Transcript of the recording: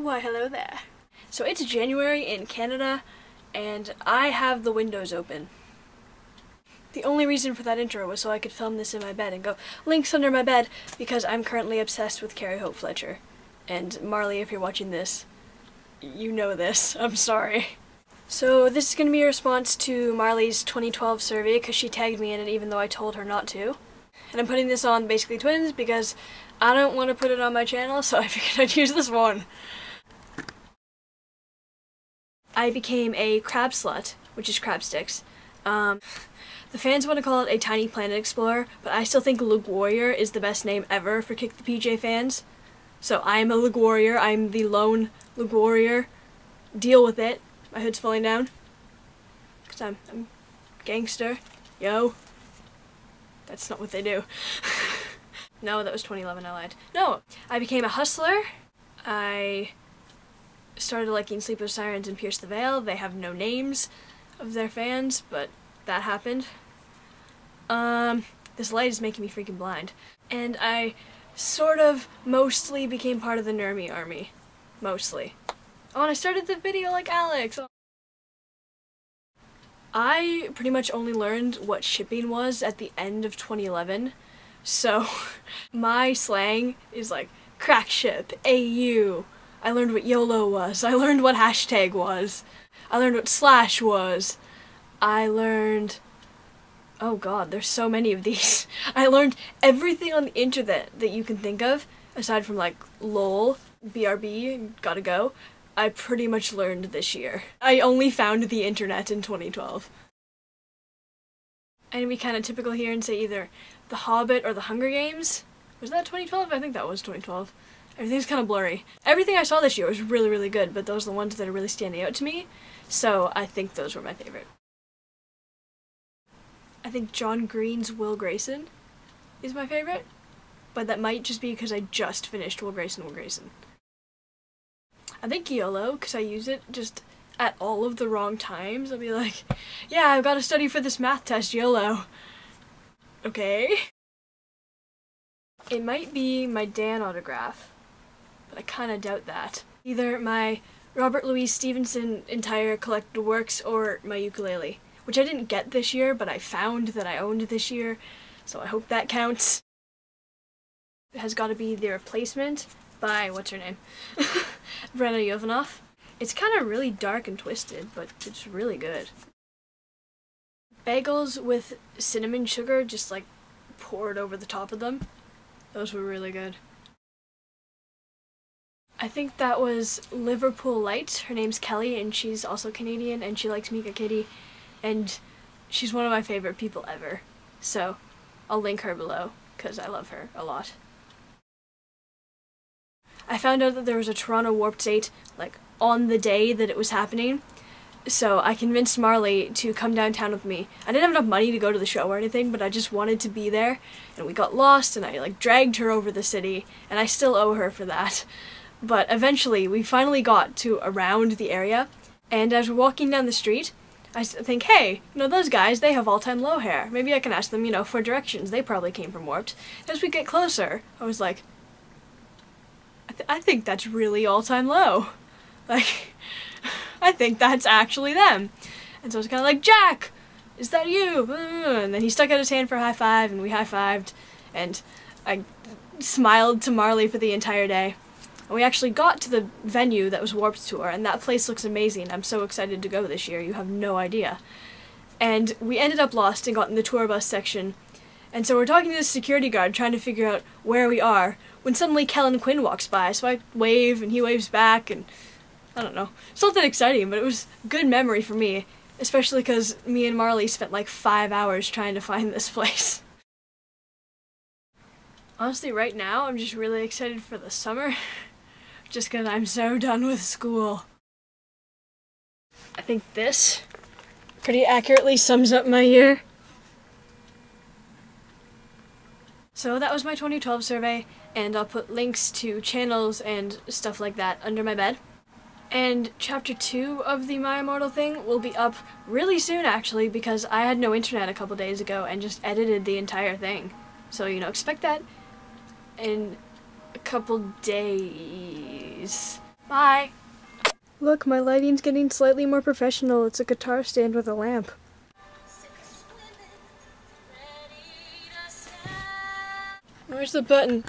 Why, hello there. So it's January in Canada, and I have the windows open. The only reason for that intro was so I could film this in my bed and go, links under my bed, because I'm currently obsessed with Carrie Hope Fletcher. And Marley, if you're watching this, you know this. I'm sorry. So this is going to be a response to Marley's 2012 survey, because she tagged me in it even though I told her not to. And I'm putting this on Basically Twins because I don't want to put it on my channel, so I figured I'd use this one. I became a crab slut, which is crab sticks. The fans want to call it a Tiny Planet Explorer, but I still think Lug Warrior is the best name ever for Kick the PJ fans. So I'm a Lug Warrior, I'm the lone Lug Warrior. Deal with it. My hood's falling down. Because I'm gangster. Yo. That's not what they do. No, that was 2011, I lied. No, I became a hustler. I started liking Sleepless Sirens and Pierce the Veil. They have no names of their fans, but that happened. This light is making me freaking blind. And I sort of mostly became part of the Nermy army. Mostly. Oh, and I started the video like Alex! I pretty much only learned what shipping was at the end of 2011, so my slang is like crack ship, AU. I learned what YOLO was. I learned what hashtag was. I learned what slash was. I learned... oh god, there's so many of these. I learned everything on the internet that you can think of, aside from like LOL, BRB, gotta go. I pretty much learned this year. I only found the internet in 2012. I'm gonna be kind of typical here and say either The Hobbit or The Hunger Games. Was that 2012? I think that was 2012. Everything's kind of blurry. Everything I saw this year was really, really good, but those are the ones that are really standing out to me, so I think those were my favorite. I think John Green's Will Grayson is my favorite, but that might just be because I just finished Will Grayson, Will Grayson. I think YOLO, because I use it just at all of the wrong times. I'll be like, yeah, I've got to study for this math test, YOLO. Okay. It might be my Dan autograph, but I kind of doubt that. Either my Robert Louis Stevenson entire collected works or my ukulele, which I didn't get this year, but I found that I owned this year, so I hope that counts. It has got to be The Replacement by, what's her name? Brenna Yovanoff. It's kind of really dark and twisted, but it's really good. Bagels with cinnamon sugar just like poured over the top of them. Those were really good. I think that was Liverpool Light. Her name's Kelly and she's also Canadian and she likes Mika Kitty and she's one of my favorite people ever. So I'll link her below because I love her a lot. I found out that there was a Toronto Warped date, like, on the day that it was happening, so I convinced Marley to come downtown with me. I didn't have enough money to go to the show or anything, but I just wanted to be there, and we got lost, and I, like, dragged her over the city, and I still owe her for that. But eventually, we finally got to around the area, and as we're walking down the street, I think, hey, you know, those guys, they have all-time low hair. Maybe I can ask them, you know, for directions. They probably came from Warped. As we get closer, I was like, I think that's really All-Time Low. Like, I think that's actually them. And so I was kind of like, Jack, is that you? And then he stuck out his hand for a high five, and we high-fived, and I smiled to Marley for the entire day. And we actually got to the venue that was Warped Tour, and that place looks amazing. I'm so excited to go this year, you have no idea. And we ended up lost and got in the tour bus section. And so we're talking to the security guard trying to figure out where we are, when suddenly Kellen Quinn walks by, so I wave and he waves back and I don't know. It's not that exciting, but it was good memory for me, especially because me and Marley spent like 5 hours trying to find this place. Honestly, right now I'm just really excited for the summer, just because I'm so done with school. I think this pretty accurately sums up my year. So that was my 2012 survey, and I'll put links to channels and stuff like that under my bed. And chapter 2 of the My Immortal thing will be up really soon actually, because I had no internet a couple days ago and just edited the entire thing. So, you know, expect that in a couple days. Bye. Look, my lighting's getting slightly more professional. It's a guitar stand with a lamp. Where's the button?